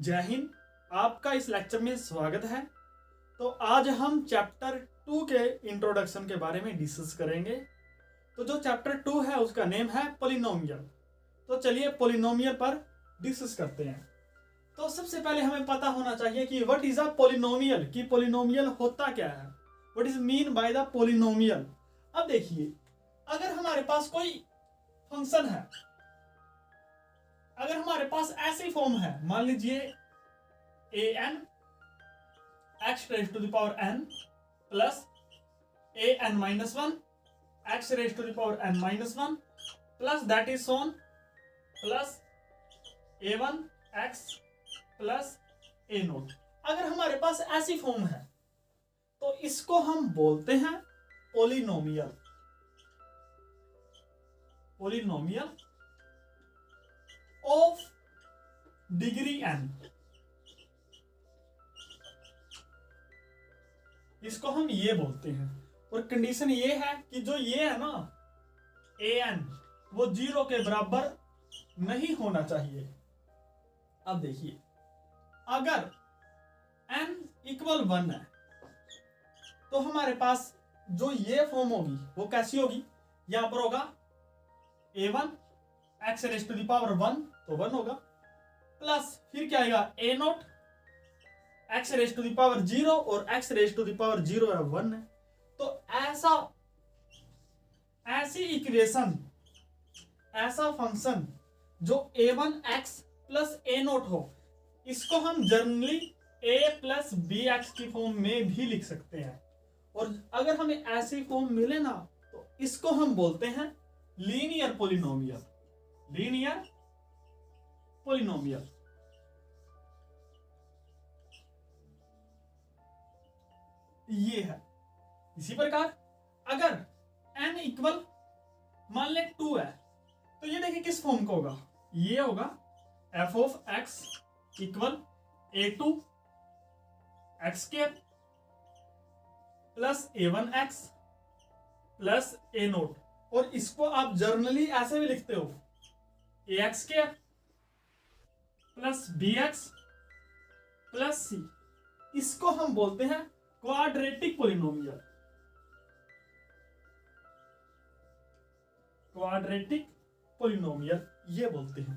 जय हिंद। आपका इस लेक्चर में स्वागत है। तो आज हम चैप्टर 2 के इंट्रोडक्शन के बारे में डिस्कस करेंगे। तो जो चैप्टर 2 है उसका नेम है पॉलिनोमियल। तो चलिए पॉलिनोमियल पर डिस्कस करते हैं। तो सबसे पहले हमें पता होना चाहिए कि व्हाट इज अ पॉलिनोमियल, कि पॉलिनोमियल होता क्या है, what is mean by the polynomial. अब देखिए, अगर हमारे पास कोई फंक्शन है, अगर हमारे पास ऐसी फॉर्म है, मान लीजिए an x raise to the power n plus an minus 1 x raise to the power n minus 1 plus that is so on plus a1 x plus a0। अगर हमारे पास ऐसी फॉर्म है तो इसको हम बोलते हैं polynomial. Polynomial of degree n, इसको हम ये बोलते हैं। और कंडीशन ये है कि जो ये है ना an, वो 0 के बराबर नहीं होना चाहिए। अब देखिए, अगर n इक्वल 1 है तो हमारे पास जो ये फॉर्म होगी वो कैसी होगी, यहां पर होगा a1 x raise to the power 1 तो 1 होगा, प्लस फिर क्या आएगा a0 x raise to the power 0 और x raise to the power 0 है 1 है। तो ऐसी इक्वेशन, ऐसा फंक्शन जो a1x प्लस a0 हो, इसको हम जनरली a प्लस bx की फॉर्म में भी लिख सकते हैं। और अगर हमें ऐसी फॉर्म मिले ना तो इसको हम बोलते हैं लीनियर पॉलिनोमियल। लीनियर पॉलिनोमियल ये है। इसी प्रकार अगर n इक्वल मान ले 2 है तो ये देखिए किस फॉर्म का होगा, ये होगा f of x equal a2 x square plus a1x plus a0। और इसको आप जर्नली ऐसे भी लिखते हो ax square plus bx plus c। इसको हम बोलते हैं क्वाड्रेटिक पॉलिनोमियल। क्वाड्रेटिक पॉलिनोमियल ये बोलते हैं।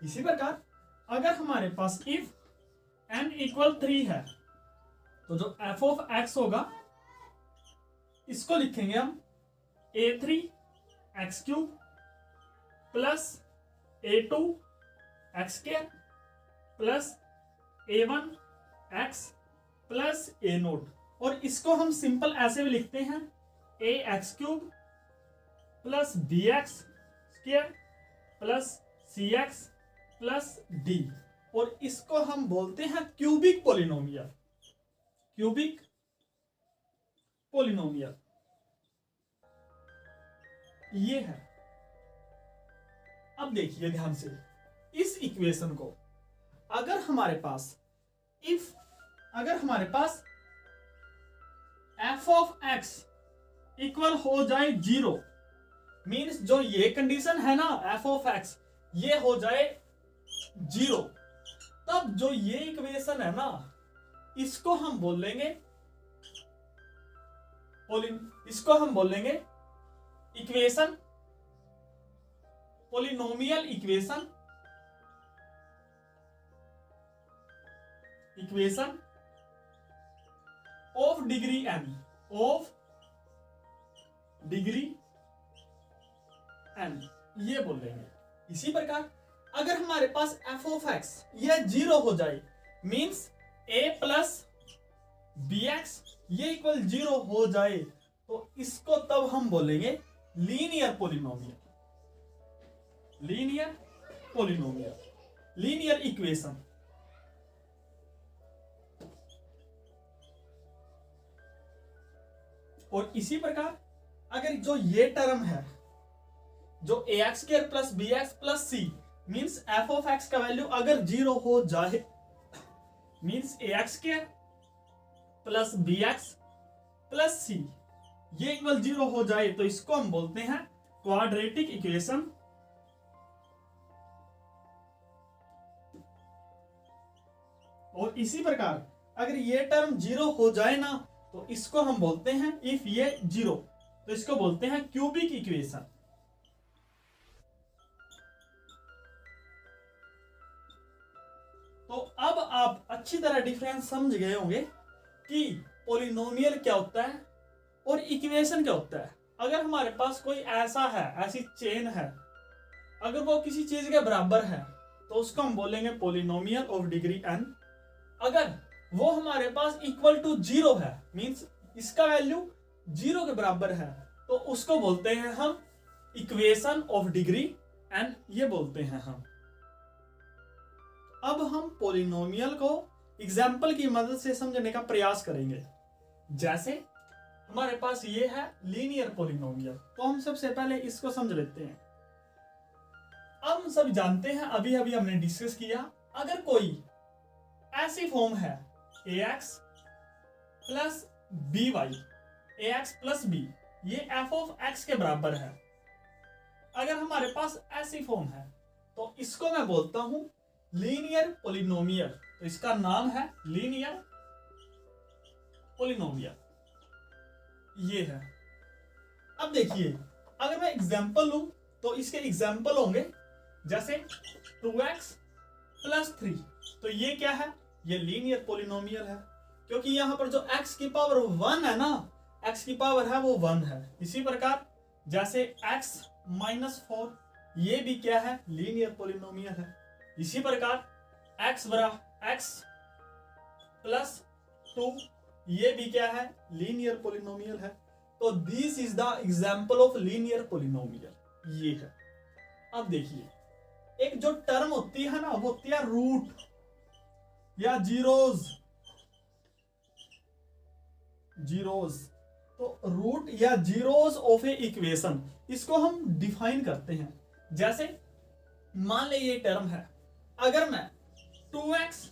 इसी प्रकार अगर हमारे पास इफ n इक्वल 3 है तो जो f ऑफ x होगा इसको लिखेंगे हम a3 x cube plus a2 x square plus a1 x plus a0। और इसको हम सिंपल ऐसे भी लिखते हैं ax cube plus bx square plus cx plus d। और इसको हम बोलते हैं क्यूबिक पॉलिनोमियल। क्यूबिक पॉलिनोमियल ये है। अब देखिए ध्यान से इस इक्वेशन को, अगर हमारे पास f ऑफ x इक्वल हो जाए 0, मीन्स जो ये कंडीशन है ना f ऑफ x ये हो जाए 0, तब जो ये इक्वेशन है ना इसको हम बोल लेंगे equation, polynomial equation of degree n, of degree n ये बोल लेंगे। इसी प्रकार अगर हमारे पास f ऑफ x ये 0 हो जाए, मीन्स a प्लस bx ये इक्वल 0 हो जाए, तो इसको तब हम बोलेंगे linear polynomial. Linear polynomial, linear equation. और इसी प्रकार अगर जो ये टर्म है जो ax square plus bx plus c, means f of x का वैल्यू अगर 0 हो जाए, means ax square plus bx plus c ये इक्वल 0 हो जाए, तो इसको हम बोलते हैं क्वाड्रेटिक इक्वेशन। और इसी प्रकार अगर ये टर्म जीरो हो जाए ना तो इसको हम बोलते हैं, इफ ये जीरो तो इसको बोलते हैं क्यूबिक इक्वेशन। तो अब आप अच्छी तरह डिफरेंस समझ गए होंगे कि पॉलिनोमियल क्या होता है और इक्वेशन क्या होता है। अगर हमारे पास कोई ऐसा है, ऐसी चेन है, अगर वो किसी चीज के बराबर है तो उसको हम बोलेंगे पॉलिनोमियल ऑफ डिग्री n। अगर वो हमारे पास इक्वल टू जीरो है, मींस इसका वैल्यू जीरो के बराबर है, तो उसको बोलते हैं हम इक्वेशन ऑफ डिग्री n, ये बोलते हैं हम। अब हम पॉलिनोमियल को एग्जाम्पल की मदद से समझने का प्रयास करेंगे। जैसे हमारे पास ये है लीनियर पॉलिनोमियल, तो हम सबसे पहले इसको समझ लेते हैं। अब हम सब जानते हैं, अभी अभी हमने डिस्कस किया, अगर कोई ऐसी फॉर्म है ax plus B Y, ax plus B, ये f ऑफ x के बराबर है। अगर हमारे पास ऐसी फॉर्म है तो इसको मैं बोलता हूं लीनियर पॉलिनोमियल। तो इसका नाम है लीनियर पॉलिनोमियल, ये है। अब देखिए, अगर मैं एग्जांपल लूं तो इसके एग्जांपल होंगे जैसे 2x प्लस 3, तो ये क्या है, ये लीनियर पॉलिनोमियल है, क्योंकि यहां पर जो x की पावर 1 है ना, x की पावर है वो 1 है। इसी प्रकार जैसे x माइनस 4, ये भी क्या है, लीनियर पॉलिनोमियल है। इसी प्रकार x प्लस 2, ये भी क्या है, लीनियर पॉलिनोमियल है। तो this is the example of linear polynomial, ये है। अब देखिए, एक जो टर्म होती है ना, वो होती है रूट या जीरोज। तो रूट या जीरोज ऑफ ए इक्वेशन, इसको हम डिफाइन करते हैं। जैसे मान ले ये टर्म है, अगर मैं 2x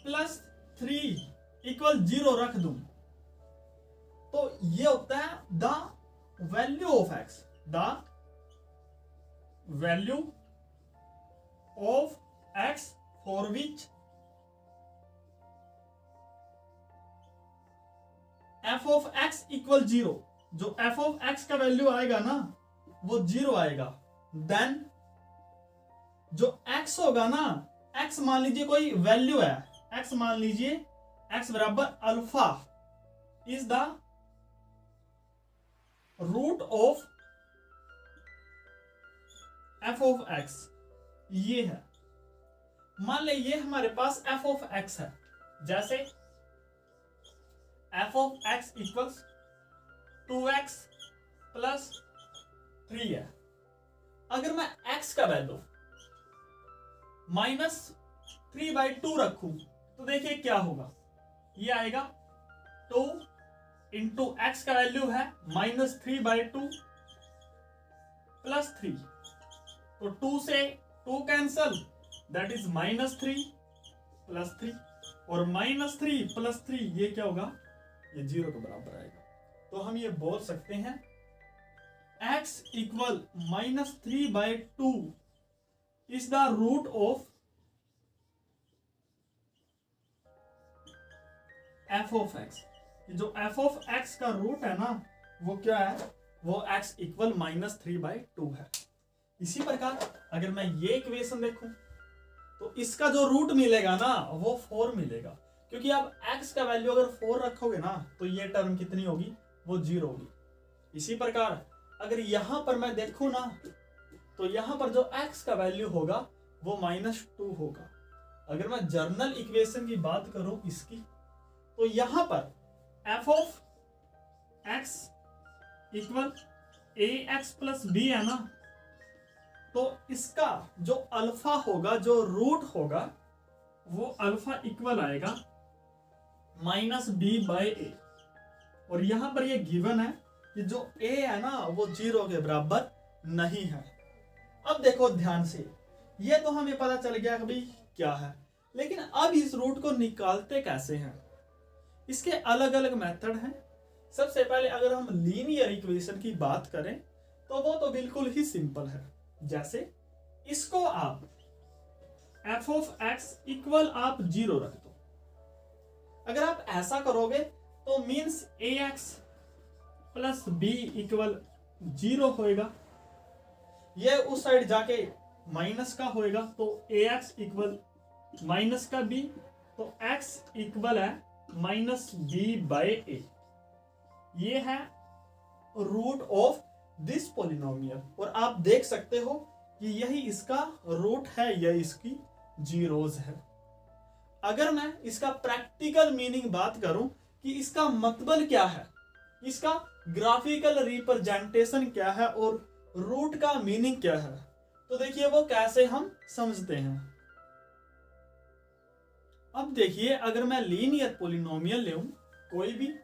प्लस 3 इक्वल 0 रख दूं तो ये होता है the value of x, the value of x for which f of x equal 0। जो f ऑफ x का वैल्यू आएगा ना वो 0 आएगा। देन जो x होगा ना, x मान लीजिए कोई वैल्यू है, x मान लीजिए x बराबर alpha is the root of f of x, ये है। मान ले ये हमारे पास f ऑफ x है, जैसे f of x equals 2x plus 3 है। अगर मैं x का वैल्यू -3/2 रखूं तो देखिए क्या होगा, ये आएगा 2 इंटू एक्स का वैल्यू है -3/2 प्लस 3, तो 2 से 2 कैंसल, दैट इज -3 प्लस 3, और -3 प्लस 3 ये क्या होगा, ये 0 के बराबर आएगा। तो हम ये बोल सकते हैं x equal -3/2 is the root of f of x। जो f ऑफ x का रूट है ना वो क्या है, वो x इक्वल -3/2 है। इसी प्रकार अगर मैं ये इक्वेशन देखूं तो इसका जो रूट मिलेगा ना वो 4 मिलेगा, क्योंकि आप x का वैल्यू अगर 4 रखोगे ना तो ये टर्म कितनी होगी, वो 0 होगी। इसी प्रकार अगर यहां पर मैं देखूं ना तो यहां पर जो x का वैल्यू होगा वो -2 होगा। अगर मैं जर्नल इक्वेशन की बात करूं इसकी, तो यहां पर f of x equal ax plus b है ना, तो इसका जो अल्फा होगा, जो रूट होगा, वो अल्फा इक्वल आएगा -b/a। और यहां पर ये गिवन है कि जो a है ना वो 0 के बराबर नहीं है। अब देखो ध्यान से, ये तो हमें पता चल गया कि क्या है, लेकिन अब इस रूट को निकालते कैसे हैं, इसके अलग अलग मेथड हैं। सबसे पहले अगर हम लीनियर इक्वेशन की बात करें तो वो तो बिल्कुल ही सिंपल है। जैसे इसको आप f ऑफ x इक्वल आप 0 रख दो, अगर आप ऐसा करोगे तो means ax plus B equal 0 होएगा, ये उस साइड जाके माइनस का होएगा, तो ax इक्वल माइनस का b, तो x इक्वल है माइनस बी बाय ए। ये है रूट ऑफ दिस पॉलिनोमियल, और आप देख सकते हो कि यही इसका रूट है, यह इसकी जीरोज है। अगर मैं इसका प्रैक्टिकल मीनिंग बात करूं कि इसका मतलब क्या है, इसका ग्राफिकल रिप्रेजेंटेशन क्या है और रूट का मीनिंग क्या है, तो देखिए वो कैसे हम समझते हैं। अब देखिए अगर मैं लीनियर पॉलिनोमियल लेऊं कोई भी,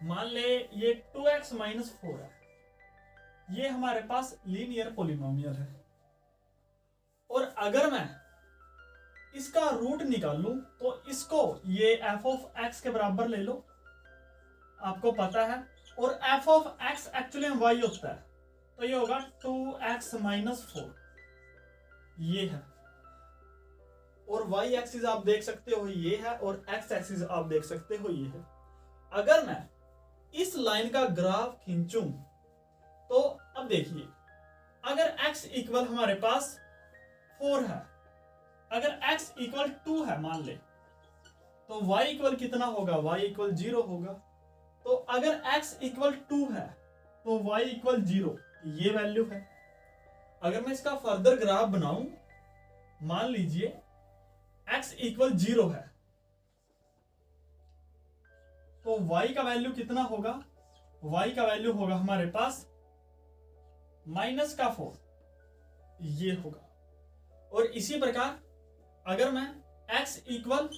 मान ले ये 2x माइनस 4 है, ये हमारे पास लीनियर पॉलिनोमियल है, और अगर मैं इसका रूट निकालूं तो इसको ये f ऑफ x के बराबर ले लो, आपको पता है, और f ऑफ x एक्चुअली में y होता है, तो ये होगा 2x माइनस 4, ये है, और y एक्सिस आप देख सकते हो ये है, और x एक्सिस आप देख सकते हो ये है। अगर मैं इस लाइन का ग्राफ खींचूं तो अब देखिए, अगर x इक्वल हमारे पास 4 है, अगर x इक्वल 2 है मान ले, तो y इक्वल कितना होगा, y इक्वल 0 होगा। तो अगर x इक्वल 2 है तो y इक्वल 0, ये वैल्यू है। अगर मैं इसका फर्दर ग्राफ बनाऊं, मान लीजिए x इक्वल 0 है, तो y का वैल्यू कितना होगा, y का वैल्यू होगा हमारे पास माइनस का 4, ये होगा। और इसी प्रकार अगर मैं x इक्वल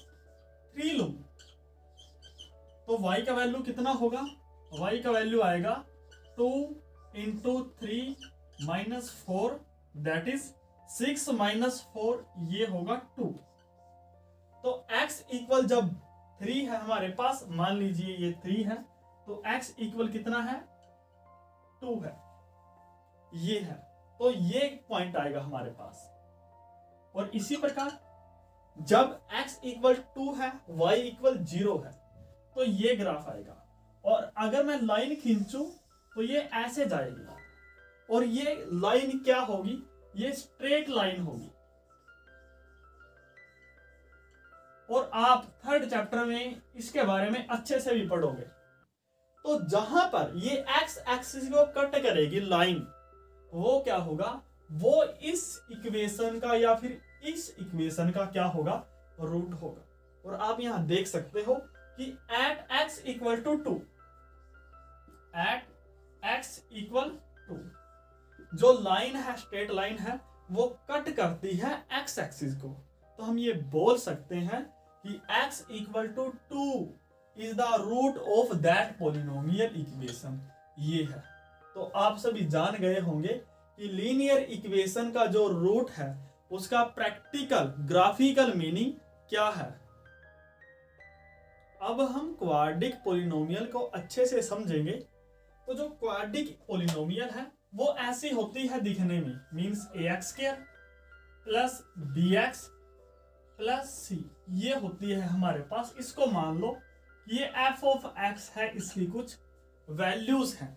3 लूं तो y का वैल्यू कितना होगा, y का वैल्यू आएगा 2 into 3 minus 4, that is 6 minus 4, ये होगा 2। तो x इक्वल जब 3 है हमारे पास, मान लीजिए ये 3 है, तो x इक्वल कितना है, 2 है, ये है, तो ये पॉइंट आएगा हमारे पास। और इसी प्रकार जब x इक्वल 2 है, y इक्वल 0 है, तो ये ग्राफ आएगा। और अगर मैं लाइन खींचूं तो ये ऐसे जाएगी, और ये लाइन क्या होगी, ये स्ट्रेट लाइन होगी। और आप थर्ड चैप्टर में इसके बारे में अच्छे से भी पढ़ोगे। तो जहां पर ये x एक्सिस को कट करेगी लाइन, वो क्या होगा, वो इस इक्वेशन का या फिर इस इक्वेशन का क्या होगा, रूट होगा। और आप यहां देख सकते हो कि at x equal to 2, at x equal 2, जो लाइन है, स्ट्रेट लाइन है, वो कट करती है x एक्सिस को। तो हम ये बोल सकते हैं कि x equal to 2 is the root of that polynomial equation, ये है। तो आप सभी जान गए होंगे कि लीनियर इक्वेशन का जो रूट है उसका प्रैक्टिकल ग्राफिकल मीनिंग क्या है। अब हम क्वाड्रिक पॉलिनोमियल को अच्छे से समझेंगे। तो जो क्वाड्रिक पॉलिनोमियल है वो ऐसी होती है दिखने में, means ax square plus bx plus c, ये होती है हमारे पास। इसको मान लो ये f ऑफ x है, इसकी कुछ वैल्यूज हैं।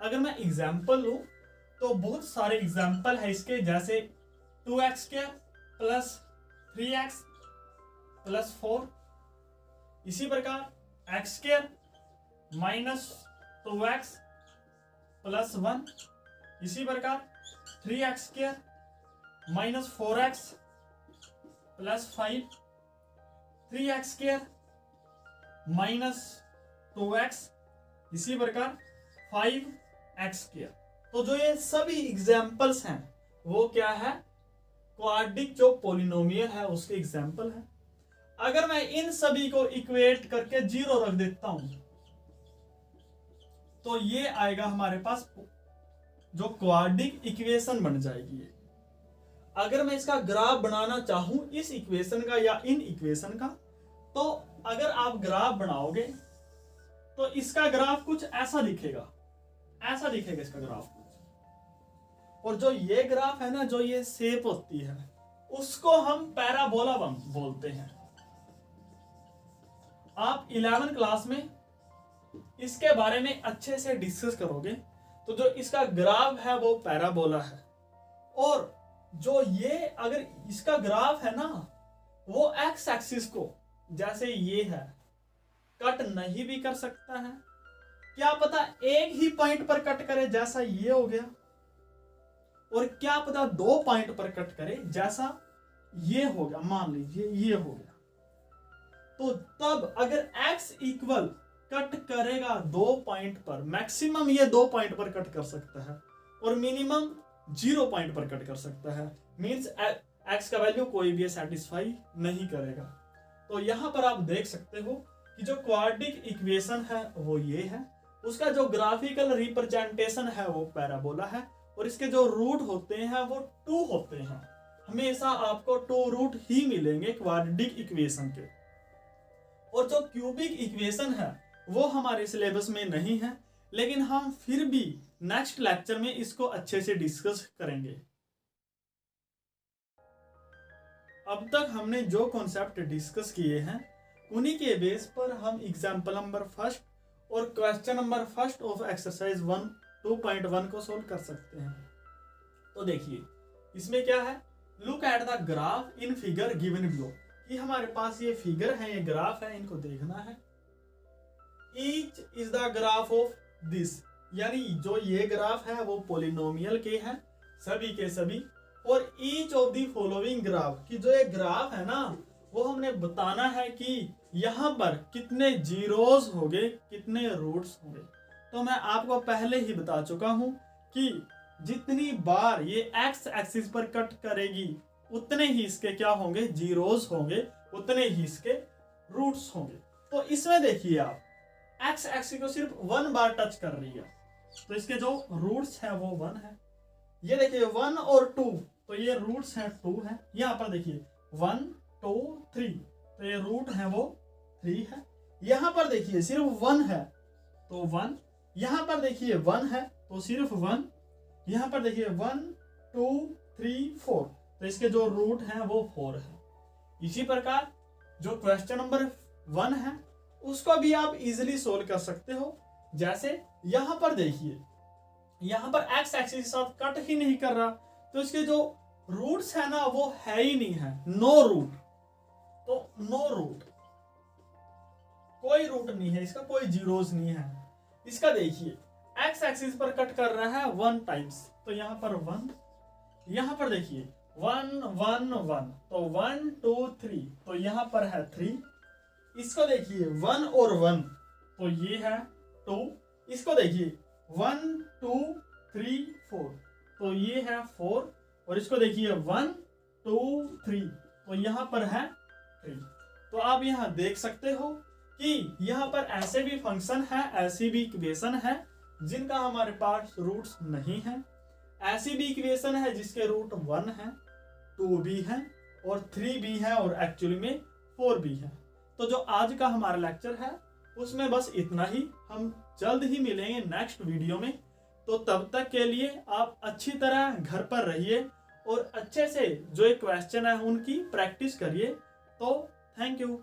अगर मैं एग्जाम्पल लूं तो बहुत सारे एग्जाम्पल है इसके, जैसे 2x square plus 3x plus 4, इसी प्रकार x square minus 2x plus 1, इसी प्रकार 3x square minus 4x plus 5, 3x square minus 2x, इसी प्रकार 5x स्क्वायर। तो जो ये सभी एग्जाम्पल्स हैं वो क्या है, क्वाड्रिक जो पॉलिनोमियल है उसके एग्जाम्पल है। अगर मैं इन सभी को इक्वेट करके 0 रख देता हूं तो ये आएगा हमारे पास जो क्वाड्रिक इक्वेशन बन जाएगी ये। अगर मैं इसका ग्राफ बनाना चाहूं इस इक्वेशन का या इन इक्वेशन का, तो अगर आप ग्राफ बनाओगे तो इसका ग्राफ कुछ ऐसा दिखेगा, ऐसा दिखेगा इसका ग्राफ कुछ। और जो ये ग्राफ है ना, जो ये शेप होती है, उसको हम पैराबोला बोलते हैं। आप 11 क्लास में इसके बारे में अच्छे से डिस्कस करोगे। तो जो इसका ग्राफ है वो पैराबोला है, और जो ये अगर इसका ग्राफ है ना वो एक्स एक्सिस को जैसे ये है कट नहीं भी कर सकता है, क्या पता एक ही पॉइंट पर कट करे जैसा ये हो गया, और क्या पता 2 पॉइंट पर कट करे जैसा ये हो गया, मान लीजिए ये हो गया। तो तब अगर x इक्वल कट करेगा 2 पॉइंट पर, मैक्सिमम ये 2 पॉइंट पर कट कर सकता है और मिनिमम 0 पॉइंट पर कट कर सकता है, मींस x का वैल्यू कोई भी सेटिस्फाई नहीं करेगा। तो यहां पर आप देख सकते हो कि जो क्वाड्रेटिक इक्वेशन है वो ये है, उसका जो ग्राफिकल रिप्रेजेंटेशन है वो पैराबोला है, और इसके जो रूट होते हैं वो 2 होते हैं। हमेशा आपको 2 रूट ही मिलेंगे क्वाड्रेटिक इक्वेशन के। और जो क्यूबिक इक्वेशन है वो हमारे सिलेबस में नहीं है, लेकिन हम फिर भी नेक्स्ट लेक्चर में इसको अच्छे से डिस्कस करेंगे। अब तक हमने जो कॉन्सेप्ट डिस्कस किए हैं उन्हीं के बेस पर हम एग्जाम्पल नंबर 1 और क्वेश्चन नंबर 1 ऑफ एक्सरसाइज 2.1 को सोल्व कर सकते हैं। तो देखिए इसमें क्या है, look at the graph in figure given below, कि हमारे पास ये फिगर है, ये ग्राफ है, इनको देखना है। Each is the graph of this, यानी जो ये ग्राफ है वो पॉलिनोमियल के हैं सभी के सभी, और each of the following graph, कि जो ये ग्राफ है ना वो हमने बताना है कि यहाँ पर कितने जीरोस होंगे, कितने रूट्स होंगे। तो मैं आपको पहले ही बता चुका हूं कि जितनी बार ये एक्स एक्सिस पर कट करेगी उतने ही इसके क्या होंगे, जीरोस होंगे, उतने ही इसके रूट्स होंगे। तो इसमें देखिए आप एक्स एक्सिस को सिर्फ 1 बार टच कर रही है, तो इसके जो रूट्स है वो 1 है। ये देखिए 1 और 2, तो ये रूट्स हैं 2 है। यहाँ पर देखिए 1 2 3, तो ये रूट है वो 3 है। यहाँ पर देखिए सिर्फ 1 है तो 1, यहाँ पर देखिए 1 है तो सिर्फ 1, यहाँ पर देखिए 1 2 3 4, तो इसके जो रूट हैं वो 4 है। इसी प्रकार जो क्वेश्चन नंबर 1 है उसको भी आप इजीली सोल्व कर सकते हो। जैसे यहाँ पर देखिए, यहाँ पर एक्स एक्सिस के साथ कट ही नहीं कर रहा, तो इसके जो रूट्स है ना वो है ही नहीं है, नो रूट। तो नो रूट, कोई रूट नहीं है इसका, कोई जीरोस नहीं है इसका। देखिए एक्स एक्सिस पर कट कर रहा है 1 टाइम्स, तो यहाँ पर 1, यहाँ पर देखिए 1 1 1, तो 1 2 3, तो यहाँ पर है 3। इसको देखिए 1 और 1, तो ये है 2। इसको देखिए 1 2 3 4, तो ये है 4, और इसको देखिए 1 2 3, तो यहाँ पर है 3। तो आप यहाँ देख सकते हो कि यहाँ पर ऐसे भी फंक्शन है, ऐसी भी इक्वेशन है जिनका हमारे पास रूट्स नहीं है, ऐसी भी इक्वेशन है जिसके रूट 1 है, 2 भी है और 3 भी है और एक्चुअली में 4 भी है। तो जो आज का हमारा लेक्चर है उसमें बस इतना ही। हम जल्द ही मिलेंगे नेक्स्ट वीडियो में। तो तब तक के लिए आप अच्छी तरह घर पर रहिए और अच्छे से जो एक क्वेश्चन है उनकी प्रैक्टिस करिए। तो थैंक यू।